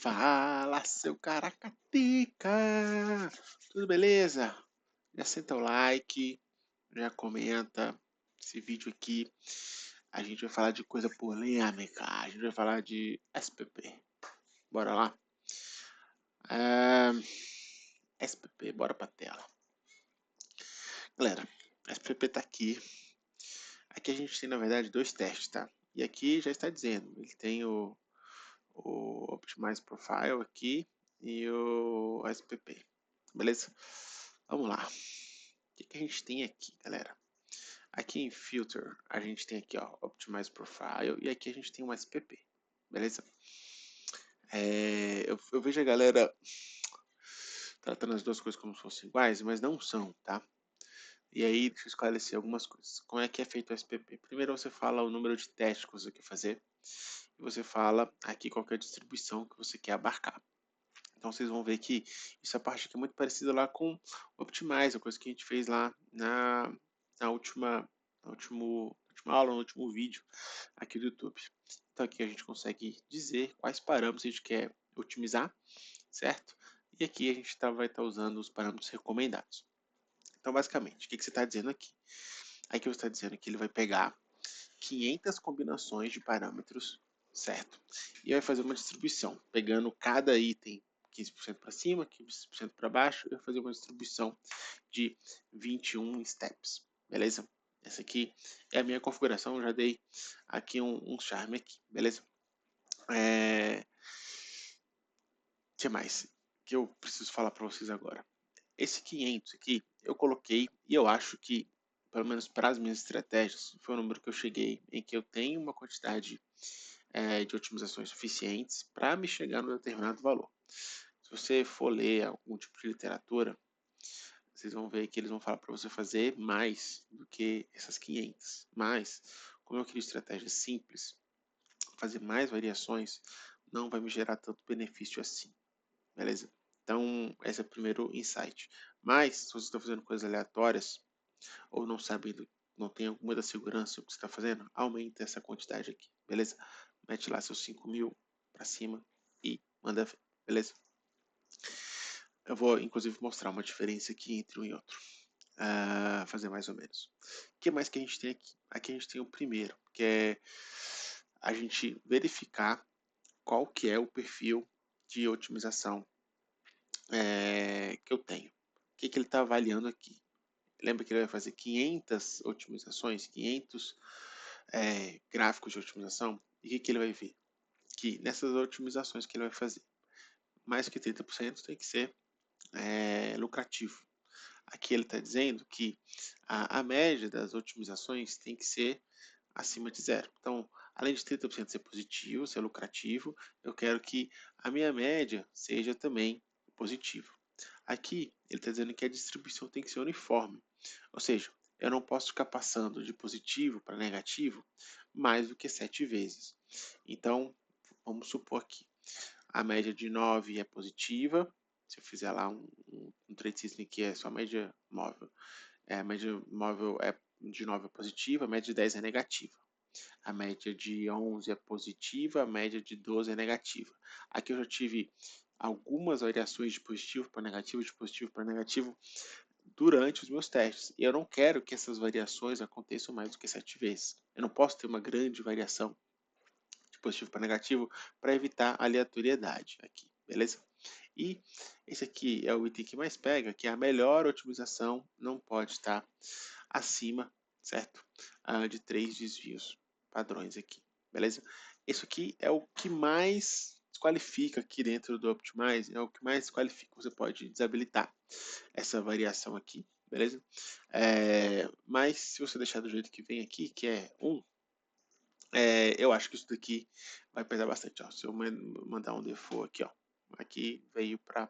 Fala, seu caracateca! Tudo beleza? Já senta o like, já comenta esse vídeo aqui. A gente vai falar de coisa polêmica, a gente vai falar de SPP. Bora lá? SPP, bora pra tela. Galera, SPP tá aqui. Aqui a gente tem, na verdade, dois testes, tá? E aqui já está dizendo, ele tem o Optimize Profile aqui e o SPP. Beleza? Vamos lá. O que a gente tem aqui, galera? Aqui em Filter, a gente tem aqui, ó, Optimize Profile, e aqui a gente tem um SPP, beleza? Eu vejo a galera tratando as duas coisas como se fossem iguais, mas não são, tá? E aí, deixa eu esclarecer algumas coisas. Como é que é feito o SPP? Primeiro você fala o número de testes que você quer fazer, e você fala aqui qual é a distribuição que você quer abarcar. Então vocês vão ver que essa parte aqui é muito parecida lá com o Optimize, a coisa que a gente fez lá na última aula, no último vídeo aqui do YouTube. Então aqui a gente consegue dizer quais parâmetros a gente quer otimizar, certo? E aqui a gente vai estar usando os parâmetros recomendados. Então basicamente, o que você está dizendo aqui? Aqui você está dizendo que ele vai pegar 500 combinações de parâmetros, certo? E vai fazer uma distribuição, pegando cada item 15% para cima, 15% para baixo, eu vou fazer uma distribuição de 21 steps, beleza? Essa aqui é a minha configuração, eu já dei aqui um charme aqui, beleza? Que mais que eu preciso falar para vocês agora? Esse 500 aqui, eu coloquei e eu acho que, pelo menos para as minhas estratégias, foi o número que eu cheguei em que eu tenho uma quantidade de otimizações suficientes para me chegar num determinado valor. Se você for ler algum tipo de literatura, vocês vão ver que eles vão falar para você fazer mais do que essas 500. Mas, como eu queria estratégias simples, fazer mais variações não vai me gerar tanto benefício assim, beleza? Então, esse é o primeiro insight. Mas, se você está fazendo coisas aleatórias, ou não sabendo, não tem alguma da segurança o que você está fazendo, aumenta essa quantidade aqui, beleza? Mete lá seus 5.000 para cima e manda ver, beleza? Eu vou, inclusive, mostrar uma diferença aqui entre um e outro. Fazer mais ou menos. O que mais que a gente tem aqui? Aqui a gente tem o primeiro, que é a gente verificar qual que é o perfil de otimização que eu tenho. O que ele está avaliando aqui? Lembra que ele vai fazer 500 otimizações, 500 gráficos de otimização? E o que ele vai ver? Que nessas otimizações que ele vai fazer, mais que 30% tem que ser lucrativo. Aqui ele está dizendo que a média das otimizações tem que ser acima de zero. Então, além de 30% ser positivo, ser lucrativo, eu quero que a minha média seja também positiva. Aqui ele está dizendo que a distribuição tem que ser uniforme, ou seja, eu não posso ficar passando de positivo para negativo mais do que 7 vezes. Então, vamos supor que a média de 9 é positiva, se eu fizer lá um trade system que é só média móvel, a média móvel de 9 é positiva, a média de 10 é negativa. A média de 11 é positiva, a média de 12 é negativa. Aqui eu já tive algumas variações de positivo para negativo, de positivo para negativo durante os meus testes. E eu não quero que essas variações aconteçam mais do que 7 vezes. Eu não posso ter uma grande variação de positivo para negativo para evitar aleatoriedade aqui, beleza? E esse aqui é o item que mais pega, que é a melhor otimização não pode estar acima, certo? De 3 desvios padrões aqui, beleza? Isso aqui é o que mais desqualifica aqui dentro do Optimize, é o que mais desqualifica. Você pode desabilitar essa variação aqui, beleza? Mas se você deixar do jeito que vem aqui, que é 1, eu acho que isso daqui vai pesar bastante. Ó. Se eu mandar um default aqui, ó, aqui veio para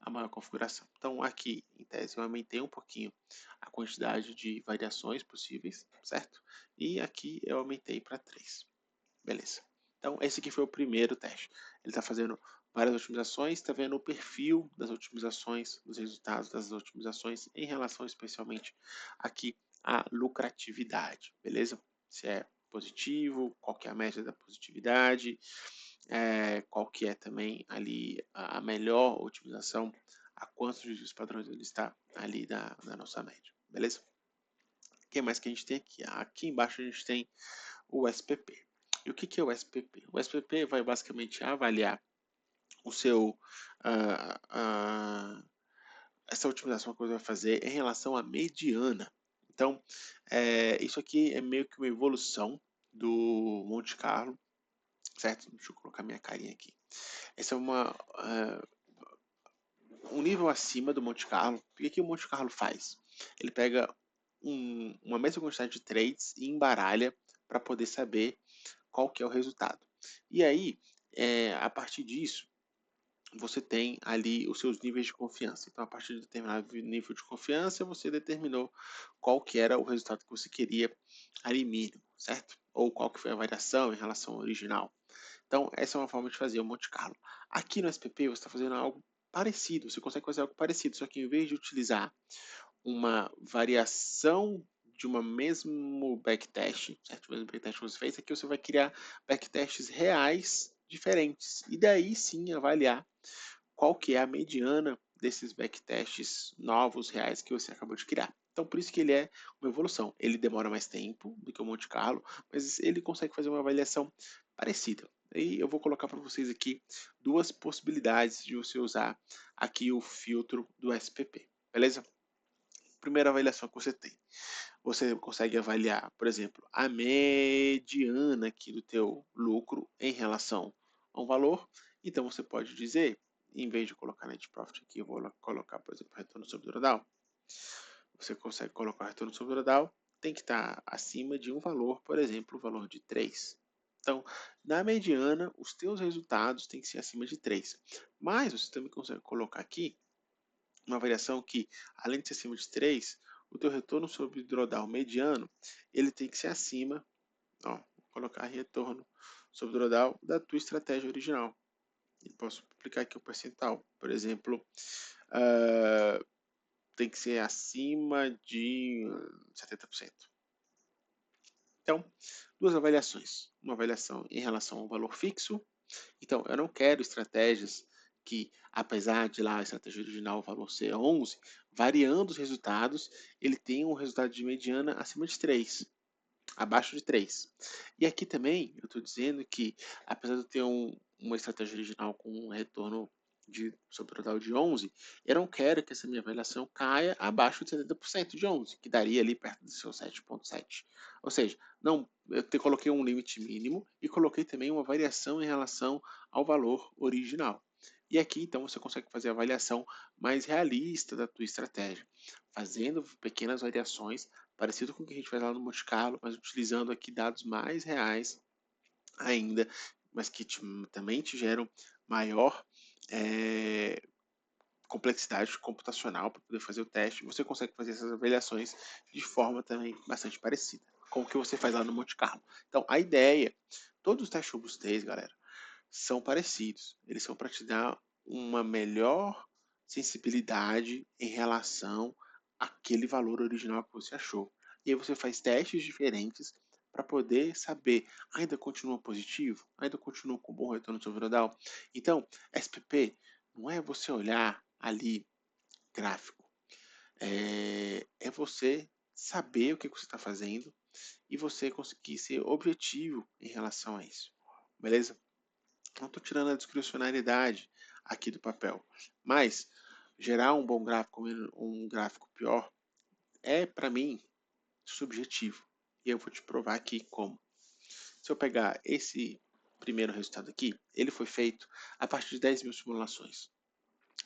a maior configuração. Então aqui, em tese, eu aumentei um pouquinho a quantidade de variações possíveis, certo? E aqui eu aumentei para 3. Beleza. Então esse aqui foi o primeiro teste. Ele está fazendo várias otimizações, está vendo o perfil das otimizações, os resultados das otimizações em relação especialmente aqui à lucratividade, beleza? Se é positivo, qual que é a média da positividade, qual que é também ali a melhor otimização, a quantos desvios padrões ele está ali da nossa média, beleza? O que mais que a gente tem aqui? Aqui embaixo a gente tem o SPP. E o que é o SPP? O SPP vai basicamente avaliar o seu, ah, ah, essa otimização que você vai fazer em relação à mediana. Então, isso aqui é meio que uma evolução do Monte Carlo, certo? Deixa eu colocar minha carinha aqui. Essa é um nível acima do Monte Carlo. O que o Monte Carlo faz? Ele pega uma mesma quantidade de trades e embaralha para poder saber qual que é o resultado. E aí, a partir disso, você tem ali os seus níveis de confiança. Então, a partir de determinado nível de confiança, você determinou qual que era o resultado que você queria ali mínimo, certo? Ou qual que foi a variação em relação ao original. Então, essa é uma forma de fazer o Monte Carlo. Aqui no SPP, você está fazendo algo parecido, você consegue fazer algo parecido, só que em vez de utilizar uma variação de uma mesmo backtest, certo? O mesmo backtest que você fez, aqui você vai criar backtests reais diferentes. E daí sim avaliar qual que é a mediana desses backtests novos, reais, que você acabou de criar. Então, por isso que ele é uma evolução. Ele demora mais tempo do que o Monte Carlo, mas ele consegue fazer uma avaliação parecida. E eu vou colocar para vocês aqui duas possibilidades de você usar aqui o filtro do SPP, beleza? Primeira avaliação que você tem. Você consegue avaliar, por exemplo, a mediana aqui do teu lucro em relação a um valor. Então você pode dizer, em vez de colocar net profit aqui, eu vou colocar, por exemplo, retorno sobre drawdown. Você consegue colocar retorno sobre drawdown, tem que estar acima de um valor, por exemplo, o valor de 3. Então, na mediana, os teus resultados têm que ser acima de 3. Mas você também consegue colocar aqui uma variação que, além de ser acima de 3, o teu retorno sobre drawdown mediano, ele tem que ser acima, ó, vou colocar retorno sobre drawdown da tua estratégia original. E posso aplicar aqui o percentual. Por exemplo, tem que ser acima de 70%. Então, duas avaliações. Uma avaliação em relação ao valor fixo. Então, eu não quero estratégias que, apesar de lá a estratégia original o valor ser 11, variando os resultados, ele tem um resultado de mediana acima de 3, abaixo de 3. E aqui também eu estou dizendo que, apesar de eu ter uma estratégia original com um retorno sobre o total de 11, eu não quero que essa minha avaliação caia abaixo de 70% de 11, que daria ali perto do seu 7,7. Ou seja, não, coloquei um limite mínimo e coloquei também uma variação em relação ao valor original. E aqui, então, você consegue fazer a avaliação mais realista da tua estratégia, fazendo pequenas variações, parecido com o que a gente faz lá no Monte Carlo, mas utilizando aqui dados mais reais ainda, mas que também te geram maior complexidade computacional para poder fazer o teste. Você consegue fazer essas avaliações de forma também bastante parecida com o que você faz lá no Monte Carlo. Então, a ideia, todos os testes robustez, galera, são parecidos. Eles são para te dar uma melhor sensibilidade em relação àquele valor original que você achou. E aí você faz testes diferentes para poder saber, ainda continua positivo? Ainda continua com bom retorno sobre o drawdown? Então, SPP não é você olhar ali gráfico, é você saber o que você está fazendo e você conseguir ser objetivo em relação a isso, beleza? Não estou tirando a discricionariedade aqui do papel, mas gerar um bom gráfico, um gráfico pior, é para mim subjetivo. E eu vou te provar aqui como. Se eu pegar esse primeiro resultado aqui, ele foi feito a partir de 10 mil simulações.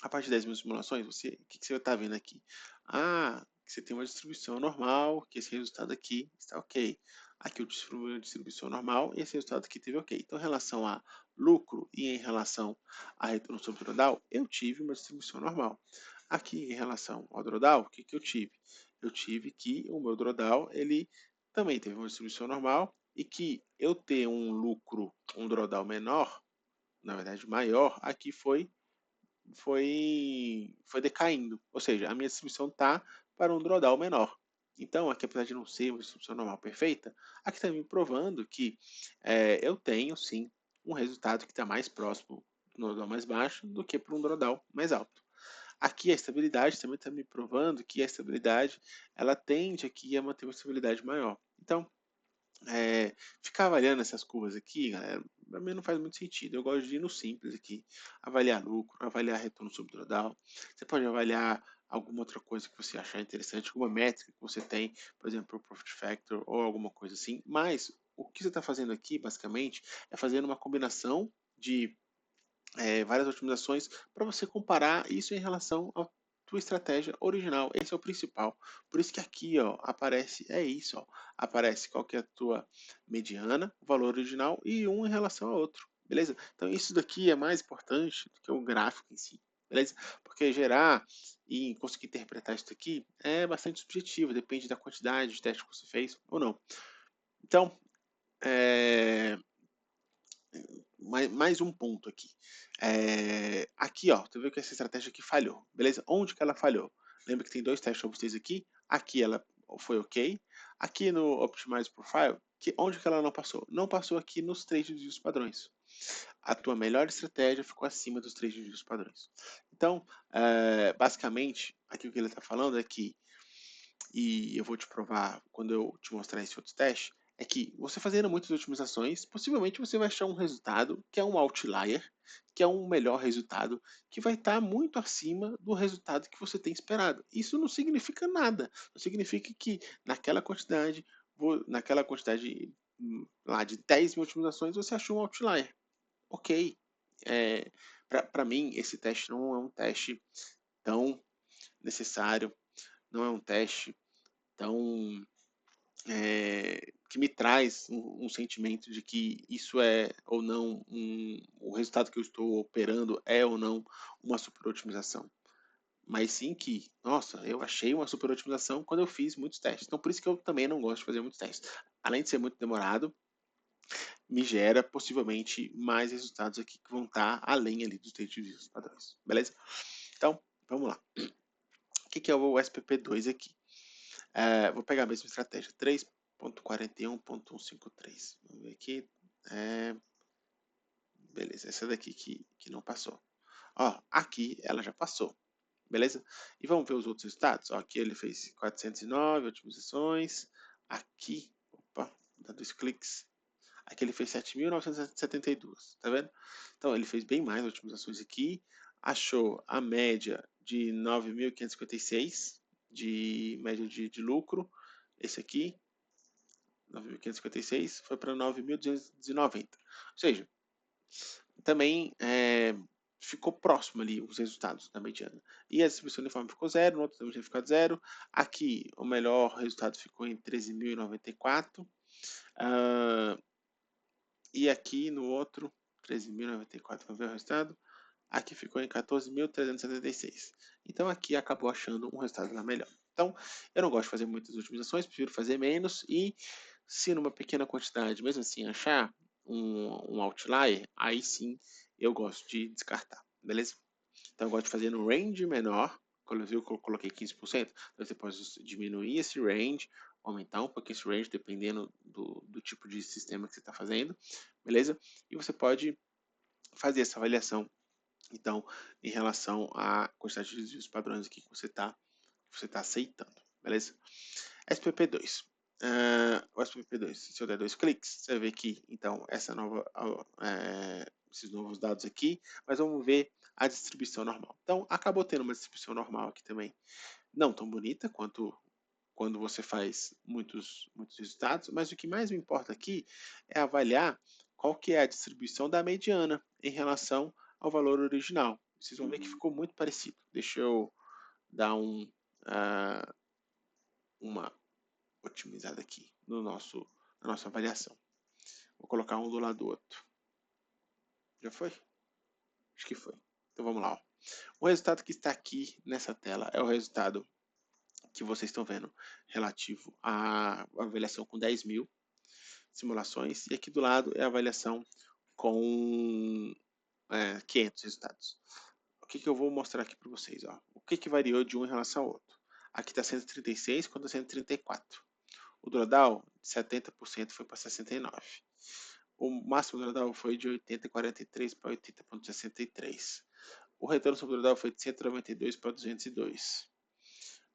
A partir de 10 mil simulações, o que você está vendo aqui? Ah, você tem uma distribuição normal, que esse resultado aqui está ok. Aqui eu distribuí uma distribuição normal e esse resultado aqui teve ok. Então, em relação a lucro e em relação a retorno sobre o drawdown, eu tive uma distribuição normal. Aqui, em relação ao drawdown, o que eu tive? Eu tive que o meu drawdown, ele também teve uma distribuição normal e que eu ter um lucro, um drawdown menor, na verdade maior, aqui foi decaindo. Ou seja, a minha distribuição está para um drawdown menor. Então, aqui, apesar de não ser uma distribuição normal perfeita, aqui está me provando que eu tenho, sim, um resultado que está mais próximo do drawdown mais baixo do que para um drawdown mais alto. Aqui a estabilidade também está me provando que a estabilidade ela tende aqui a manter uma estabilidade maior. Então, ficar avaliando essas curvas aqui, galera, para mim não faz muito sentido. Eu gosto de ir no simples aqui, avaliar lucro, avaliar retorno sobre drawdown. Você pode avaliar alguma outra coisa que você achar interessante, alguma métrica que você tem, por exemplo, o Profit Factor ou alguma coisa assim. Mas o que você está fazendo aqui, basicamente, é fazendo uma combinação de várias otimizações para você comparar isso em relação à tua estratégia original. Esse é o principal. Por isso que aqui, ó, aparece, é isso, ó, aparece qual que é a tua mediana, o valor original e um em relação ao outro, beleza? Então isso daqui é mais importante do que o gráfico em si, beleza? Porque gerar e conseguir interpretar isso aqui é bastante subjetivo, depende da quantidade de testes que você fez ou não. Então, é, mais um ponto aqui. Aqui, ó, tu viu que essa estratégia aqui falhou, beleza? Onde que ela falhou? Lembra que tem dois testes para vocês aqui? Aqui ela foi ok. Aqui no Optimize Profile, onde que ela não passou? Não passou aqui nos três desvios padrões. A tua melhor estratégia ficou acima dos três desvios padrões. Então, basicamente, aqui o que ele está falando é que, e eu vou te provar quando eu te mostrar esse outro teste, é que você fazendo muitas otimizações, possivelmente você vai achar um resultado que é um outlier, que é um melhor resultado, que vai estar muito acima do resultado que você tem esperado. Isso não significa nada. Não significa que naquela quantidade lá de 10 mil otimizações você achou um outlier. Ok. É, para mim, esse teste não é um teste tão necessário, não é um teste tão que me traz um sentimento de que isso é ou não o resultado que eu estou operando é ou não uma super otimização. Mas sim que, nossa, eu achei uma super otimização quando eu fiz muitos testes. Então por isso que eu também não gosto de fazer muitos testes. Além de ser muito demorado, me gera possivelmente mais resultados aqui que vão estar além ali dos desvios padrões. Beleza? Então, vamos lá. O que é o SPP2 aqui? Vou pegar a mesma estratégia, 3.41.153. Vamos ver aqui. Beleza, essa daqui que não passou. Ó, aqui ela já passou, beleza? E vamos ver os outros resultados. Ó, aqui ele fez 409 otimizações. Aqui, opa, dá 2 cliques. Aqui ele fez 7.972, tá vendo? Então ele fez bem mais otimizações aqui. Achou a média de 9.556 de média de lucro. Esse aqui, 9.556, foi para 9.290. Ou seja, também ficou próximo ali os resultados da mediana. E a distribuição uniforme ficou zero, no outro também tinha ficado zero. Aqui o melhor resultado ficou em 13.094. E aqui no outro, 13.094, vamos ver o resultado. Aqui ficou em 14.376. Então aqui acabou achando um resultado lá melhor. Então eu não gosto de fazer muitas otimizações, prefiro fazer menos. E se numa pequena quantidade, mesmo assim, achar um outlier, aí sim eu gosto de descartar, beleza? Então eu gosto de fazer no range menor. Quando eu coloquei 15%, então você pode diminuir esse range, aumentar um pouquinho esse range, dependendo do tipo de sistema que você está fazendo, beleza? E você pode fazer essa avaliação, então, em relação à quantidade de desvios padrões aqui que você está aceitando, beleza? SPP2. O SPP2, se eu der 2 cliques, você vai ver que, então, esses novos dados aqui, mas vamos ver a distribuição normal. Então, acabou tendo uma distribuição normal aqui também, não tão bonita quanto quando você faz muitos resultados, mas o que mais me importa aqui é avaliar qual que é a distribuição da mediana em relação ao valor original. Vocês vão ver que ficou muito parecido. Deixa eu dar uma otimizada aqui na nossa avaliação. Vou colocar um do lado do outro. Já foi? Acho que foi. Então vamos lá. Ó. O resultado que está aqui nessa tela é o resultado que vocês estão vendo relativo à avaliação com 10 mil simulações. E aqui do lado é a avaliação com 500 resultados. O que eu vou mostrar aqui para vocês? Ó. O que variou de um em relação ao outro? Aqui está 136 contra 134. O drawdown de 70% foi para 69%. o máximo drawdown foi de 80,43 para 80,63. O retorno sobre drawdown foi de 192 para 202.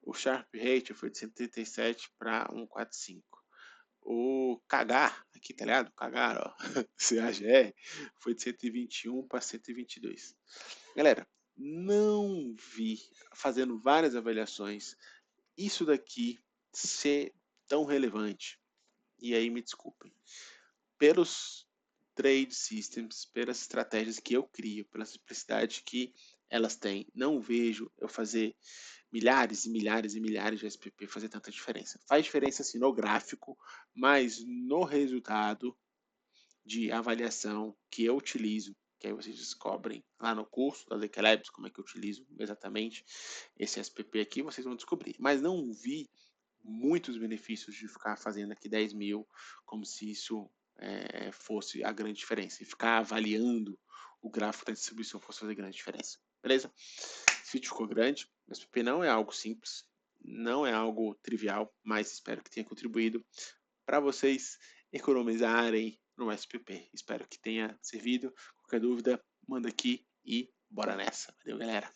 O Sharp Rate foi de 137 para 145. O Cagar, aqui tá ligado? Cagar, ó, CAGR, foi de 121 para 122. Galera, não vi, fazendo várias avaliações, isso daqui ser tão relevante. E aí me desculpem. Pelos trade systems, pelas estratégias que eu crio, pela simplicidade que elas têm, não vejo eu fazer milhares e milhares e milhares de SPP fazer tanta diferença. Faz diferença assim no gráfico, mas no resultado de avaliação que eu utilizo, que aí vocês descobrem lá no curso da DK Labs, como é que eu utilizo exatamente esse SPP aqui, vocês vão descobrir. Mas não vi muitos benefícios de ficar fazendo aqui 10 mil, como se isso fosse a grande diferença. E ficar avaliando o gráfico da distribuição fosse fazer grande diferença. Beleza? Esse vídeo ficou grande. O SPP não é algo simples, não é algo trivial, mas espero que tenha contribuído para vocês economizarem no SPP. Espero que tenha servido. Qualquer dúvida, manda aqui e bora nessa. Valeu, galera!